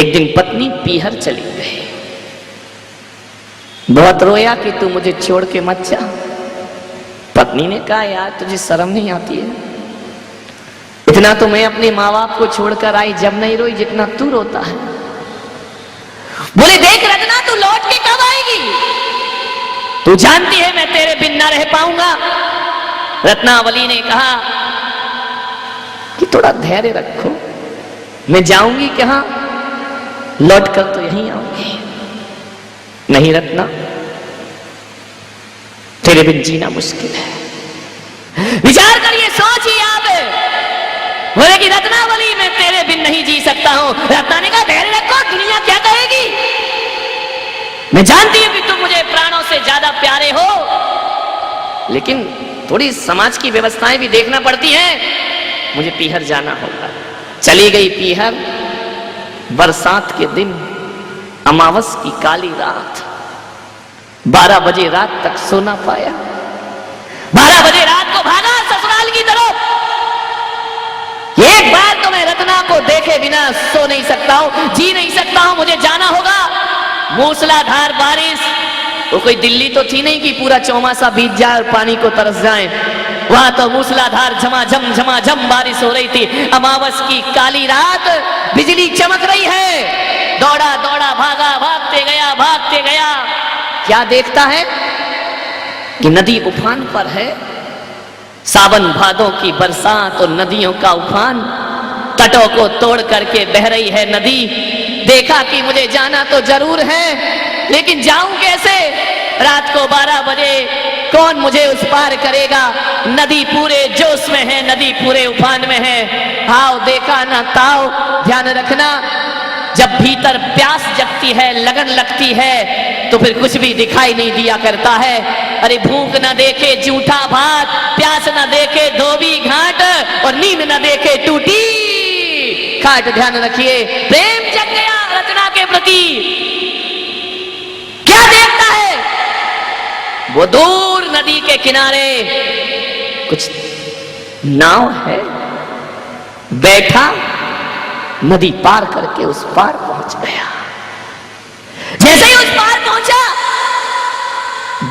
एक दिन पत्नी पीहर चली गई। बहुत रोया कि तू मुझे छोड़ के मत जा। पत्नी ने कहा यार तुझे शर्म नहीं आती है? इतना तो मैं अपने माँ बाप को छोड़कर आई, जब नहीं रोई जितना तू रोता है। बोले देख रत्ना तू लौट के कब आएगी? तू जानती है मैं तेरे बिन ना रह पाऊंगा। रत्नावली ने कहा कि थोड़ा धैर्य रखो, मैं जाऊंगी कहां, लौट कर तो यहीं आऊंगी। नहीं रत्ना, तेरे बिन जीना मुश्किल है। विचार करिए, सोचिए आप। बोले कि रत्नावली मैं तेरे बिन नहीं जी सकता हूं। रत्ना ने कहा धैर्य रखो, दुनिया क्या कहेगी? मैं जानती हूं कि तुम मुझे प्राणों से ज्यादा प्यारे हो, लेकिन थोड़ी समाज की व्यवस्थाएं भी देखना पड़ती हैं। मुझे पीहर जाना होगा। चली गई पीहर। बरसात के दिन, अमावस की काली रात, 12 बजे रात तक सो ना पाया। 12 बजे रात को भागा ससुराल की तरफ। एक बार तो मैं रत्ना को देखे बिना सो नहीं सकता हूं, जी नहीं सकता हूं, मुझे जाना होगा। मूसलाधार बारिश, वो कोई दिल्ली तो थी नहीं कि पूरा चौमासा बीत जाए और पानी को तरस जाए। वहां तो मूसलाधार झमाझम बारिश हो रही थी। अमावस की काली रात, बिजली चमक रही है। दौड़ा दौड़ा भागा, भागते गया। क्या देखता है कि नदी उफान पर है। सावन भादों की बरसात और नदियों का उफान, तटों को तोड़ करके बह रही है नदी। देखा कि मुझे जाना तो जरूर है, लेकिन जाऊं कैसे? रात को 12 बजे कौन मुझे उस पार करेगा? नदी पूरे जोश में है, नदी पूरे उफान में है। हाव देखा ना ताव। ध्यान रखना, जब भीतर प्यास जगती है, लगन लगती है, तो फिर कुछ भी दिखाई नहीं दिया करता है। अरे भूख न देखे जूठा भात, प्यास न देखे धोबी घाट, और नींद न देखे टूटी खाट। ध्यान रखिए, प्रेम जग गया रत्ना के प्रति। क्या देखता है? वो दूर नदी के किनारे कुछ नाव है। बैठा, नदी पार करके उस पार पहुंच गया। जैसे ही उस पार पहुंचा,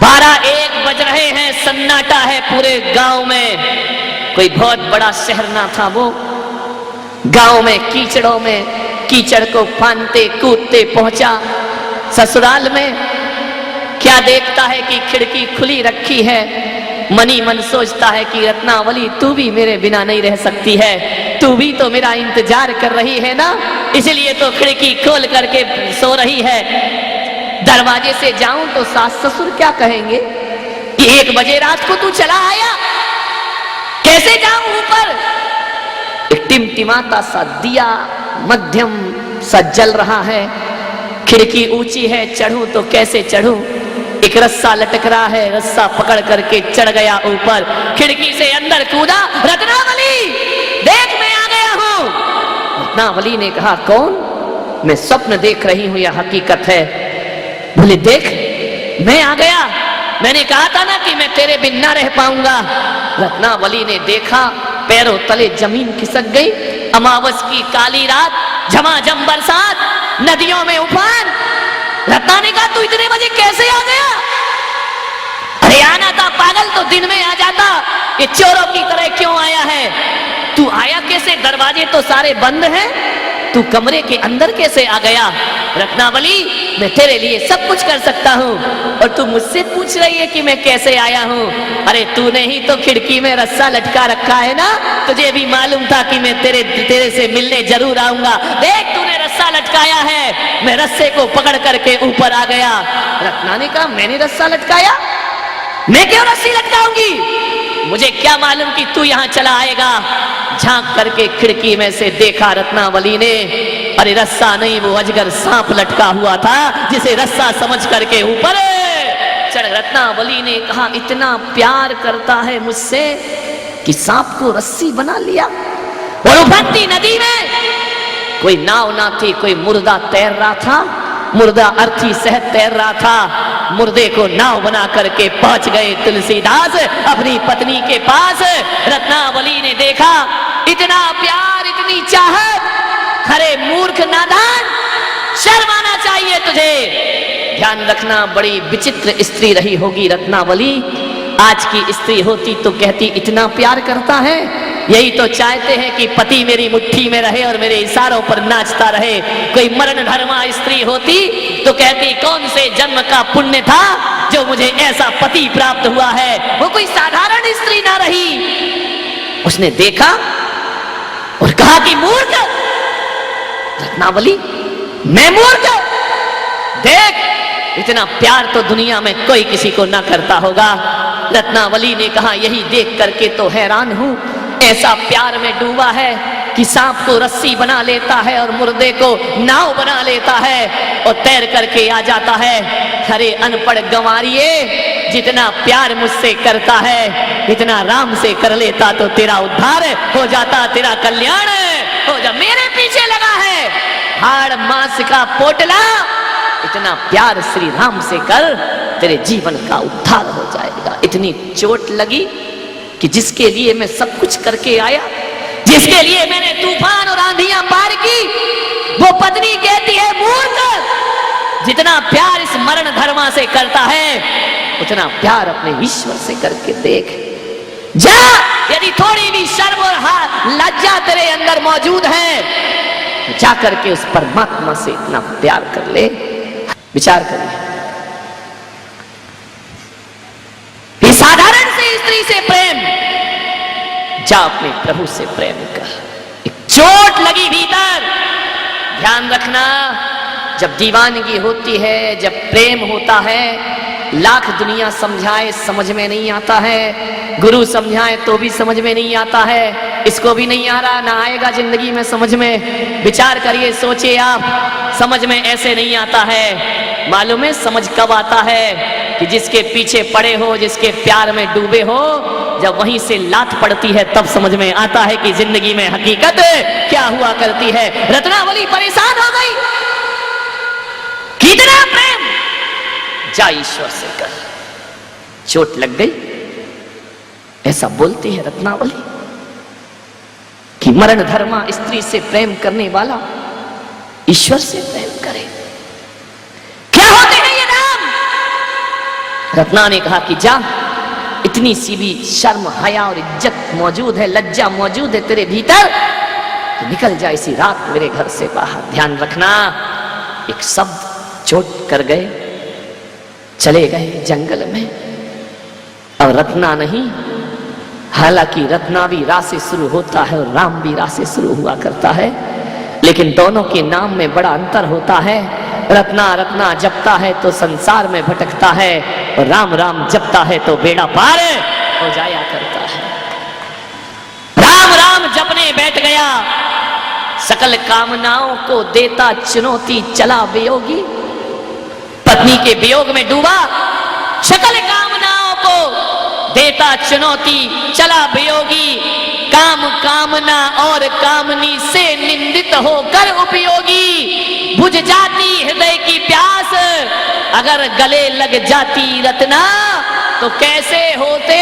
12-1 बज रहे हैं, सन्नाटा है पूरे गांव में। कोई बहुत बड़ा शहर ना था वो। गांव में कीचड़ों में, कीचड़ को फानते कूदते पहुंचा ससुराल में। क्या देखता है कि खिड़की खुली रखी है। मनी मन सोचता है कि रत्नावली तू भी मेरे बिना नहीं रह सकती है, तू भी तो मेरा इंतजार कर रही है ना, इसलिए तो खिड़की खोल करके सो रही है। दरवाजे से जाऊं तो सास ससुर क्या कहेंगे कि 1 बजे रात को तू चला आया? कैसे जाऊं ऊपर? एक टिमटिमाता सा दिया मध्यम सा जल रहा है। खिड़की ऊंची है, चढ़ूं तो कैसे चढ़ूं? एक रस्सा लटक रहा है, रस्सा पकड़ करके चढ़ गया ऊपर। खिड़की से अंदर कूदा। रत्नावली देख मैं आ गया हूं। रत्नावली ने कहा कौन? मैं स्वप्न देख रही हूं या हकीकत है? बोले देख मैं आ गया, मैंने कहा था ना कि मैं तेरे बिन ना रह पाऊंगा। रत्नावली ने देखा, पैरों तले जमीन खिसक गई। अमावस की काली रात, झमाझम बरसात, नदियों में उफान। रत्ना ने कहा तू इतने बजे कैसे आ गया? अरे आना था पागल तो दिन में आ जाता, ये चोरों की तरह क्यों आया है? तू आया कैसे? दरवाजे तो सारे बंद हैं, तू कमरे के अंदर कैसे आ गया? रत्नावली मैं तेरे लिए सब कुछ कर सकता हूँ, और तू मुझसे पूछ रही है कि मैं कैसे आया हूँ? अरे तूने ही तो खिड़की में रस्सा लटका रखा है ना, तुझे भी मालूम था कि मैं तेरे से मिलने जरूर आऊंगा। देख तूने रस्सा लटकाया है, मैं रस्से को पकड़ करके ऊपर आ गया। रत्ना ने कहा मैंने रस्सा लटकाया? मैं क्यों रस्सी लटकाऊंगी? मुझे क्या मालूम कि तू यहां चला आएगा। झांक करके खिड़की में से देखा रत्नावली ने, अरे रस्सा नहीं, वो अजगर सांप लटका हुआ था, जिसे रस्सा समझ करके ऊपर चढ़। रत्नावली ने कहा इतना प्यार करता है मुझसे कि सांप को रस्सी बना लिया। और उफनती नदी में कोई नाव ना थी, कोई मुर्दा तैर रहा था। मुर्दा अर्थी सहत तैर रहा था। मुर्दे को नाव बना करके पहुंच गए तुलसीदास अपनी पत्नी के पास। रत्नावली ने देखा इतना प्यार, इतनी चाहत, खरे मूर्ख नादान चाहिए तुझे। ध्यान रखना, बड़ी विचित्र स्त्री रही होगी रत्नावली। आज की स्त्री होती तो कहती इतना प्यार करता है, यही तो चाहते हैं कि पति मेरी मुट्ठी में रहे और मेरे इशारों पर नाचता रहे। कोई मरण धर्मा स्त्री होती तो कहती कौन से जन्म का पुण्य था जो मुझे ऐसा पति प्राप्त हुआ है। वो कोई साधारण स्त्री ना रही। उसने देखा और कहा कि मूर्ख रत्नावली, मैं मूर्ख? देख, इतना प्यार तो दुनिया में कोई किसी को ना करता होगा। रत्नावली ने कहा यही देख करके तो हैरान हूं, ऐसा प्यार में डूबा है कि सांप को रस्सी बना लेता है और मुर्दे को नाव बना लेता है और तैर करके आ जाता है। अरे अनपढ़ गंवारिये, जितना प्यार मुझसे करता है इतना राम से कर लेता तो तेरा उद्धार हो जाता, तेरा कल्याण हो जा। मेरे पीछे लगा है हाड़ मांस का पोटला, इतना प्यार श्री राम से कर, तेरे जीवन का उद्धार हो जाएगा। इतनी चोट लगी कि जिसके लिए मैं सब कुछ करके आया, जिसके लिए मैंने तूफान और आंधियां पार की, वो पत्नी कहती है मूर्ख, जितना प्यार इस मरण धर्मा से करता है उतना प्यार अपने ईश्वर से करके देख। जा, यदि थोड़ी भी शर्म और लज्जा तेरे अंदर मौजूद है तो जा करके उस परमात्मा से इतना प्यार कर ले। विचार करिए, साधारण से स्त्री से प्रेम, जा अपने प्रभु से प्रेम कर। एक चोट लगी भीतर, ध्यान रखना, जब दीवानगी होती है, जब प्रेम होता है, लाख दुनिया समझाए समझ में नहीं आता है, गुरु समझाए तो भी समझ में नहीं आता है, इसको भी नहीं आ रहा, ना आएगा जिंदगी में समझ में। विचार करिए, सोचिए आप, समझ में ऐसे नहीं आता है। मालूम है समझ कब आता है? कि जिसके पीछे पड़े हो, जिसके प्यार में डूबे हो, जब वहीं से लात पड़ती है तब समझ में आता है कि जिंदगी में हकीकत क्या हुआ करती है। रत्नावली परेशान हो गई, कितना प्रेम, जा ईश्वर से कर। चोट लग गई, ऐसा बोलती है रत्नावली कि मरण धर्मा स्त्री से प्रेम करने वाला ईश्वर से प्रेम करे। क्या होते हैं ये नाम? रत्ना ने कहा कि जा, इतनी सी भी शर्म हया और इज्जत मौजूद है, लज्जा मौजूद है तेरे भीतर, तो निकल जा इसी रात मेरे घर से बाहर। ध्यान रखना, एक शब्द चोट कर गए, चले गए जंगल में। और रत्ना नहीं, हालांकि रत्ना भी रा से शुरू होता है और राम भी रा से शुरू हुआ करता है, लेकिन दोनों के नाम में बड़ा अंतर होता है। रत्ना रत्ना जपता है तो संसार में भटकता है, और राम राम जपता है तो बेड़ा पार हो जाया करता है। राम राम जपने बैठ गया, सकल कामनाओं को देता चुनौती चला वियोगी। पत्नी के वियोग में डूबा, सकल कामनाओं को देता चुनौती चला वियोगी। काम कामना और कामनी से निंदित होकर उपयोगी। बुझ जाती हृदय की प्यास, अगर गले लग जाती रत्ना, तो कैसे होते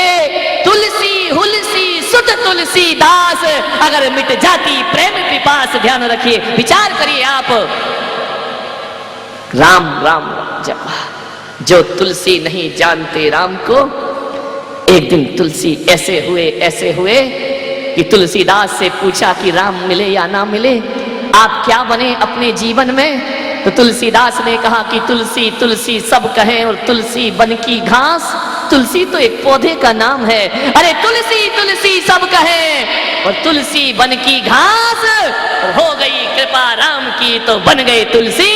तुलसी हुलसी सुत तुलसी दास, अगर मिट जाती प्रेम पिपास। ध्यान रखिए, विचार करिए आप, राम राम जपा। जो तुलसी नहीं जानते राम को, एक दिन तुलसी ऐसे हुए कि तुलसीदास से पूछा कि राम मिले या ना मिले, आप क्या बने अपने जीवन में? तो तुलसीदास ने कहा कि तुलसी तुलसी सब कहें और तुलसी बन की घास। तुलसी तो एक पौधे का नाम है। अरे तुलसी तुलसी सब कहें और तुलसी बन की घास, और हो गई कृपा राम की तो बन गए तुलसी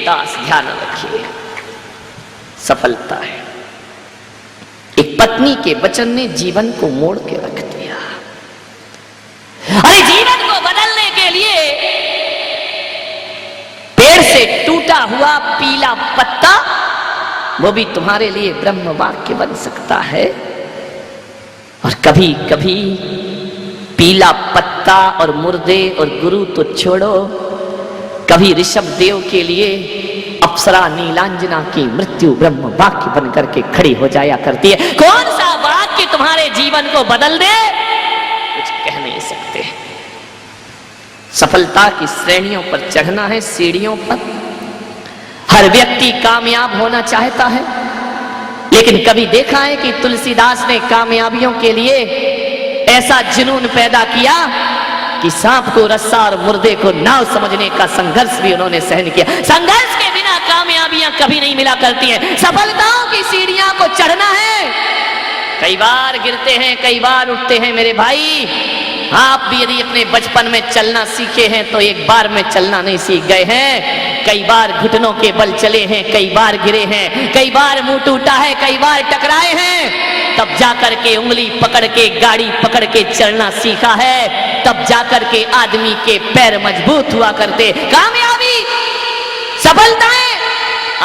दास। ध्यान रखिए, सफलता है। एक पत्नी के वचन ने जीवन को मोड़ के रख दिया। अरे जीवन को बदलने के लिए पेड़ से टूटा हुआ पीला पत्ता, वो भी तुम्हारे लिए ब्रह्म वाक्य बन सकता है। और कभी कभी पीला पत्ता और मुर्दे और गुरु तो छोड़ो, कभी ऋषभ देव के लिए अप्सरा नीलांजना की मृत्यु ब्रह्म वाक्य बन करके खड़ी हो जाया करती है। कौन सा वाक्य तुम्हारे जीवन को बदल दे, कुछ कह नहीं सकते। सफलता की श्रेणियों पर चढ़ना है, सीढ़ियों पर हर व्यक्ति कामयाब होना चाहता है, लेकिन कभी देखा है कि तुलसीदास ने कामयाबियों के लिए ऐसा जुनून पैदा किया कि सांप को रस्सा और मुर्दे को नाव समझने का संघर्ष भी उन्होंने सहन किया। संघर्ष के बिना कामयाबियां कभी नहीं मिला करती हैं। सफलताओं की सीढ़ियां को चढ़ना है, कई बार गिरते हैं, कई बार उठते हैं। मेरे भाई, आप भी यदि अपने बचपन में चलना सीखे हैं तो एक बार में चलना नहीं सीख गए हैं। कई बार घुटनों के बल चले हैं, कई बार गिरे हैं, कई बार मुंह टूटा है, कई बार टकराए हैं। तब जाकर के उंगली पकड़ के, गाड़ी पकड़ के चलना सीखा है, तब जाकर के आदमी के पैर मजबूत हुआ करते। कामयाबी, सफलताएं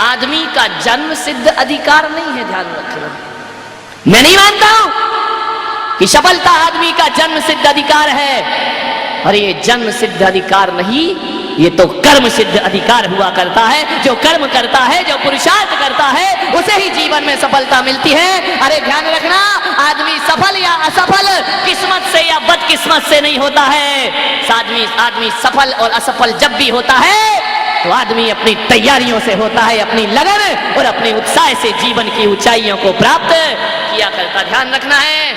आदमी का जन्म सिद्ध अधिकार नहीं है, ध्यान रखना। मैं नहीं मानता हूं कि सफलता आदमी का जन्म सिद्ध अधिकार है, और ये जन्म सिद्ध अधिकार नहीं, ये तो कर्म सिद्ध अधिकार हुआ करता है। जो कर्म करता है, जो पुरुषार्थ करता है, उसे ही जीवन में सफलता मिलती है। अरे ध्यान रखना, आदमी सफल या असफल किस्मत से या बदकिस्मत से नहीं होता है। आदमी सफल और असफल जब भी होता है तो आदमी अपनी तैयारियों से होता है, अपनी लगन और अपने उत्साह से जीवन की ऊंचाइयों को प्राप्त किया करता। ध्यान रखना है।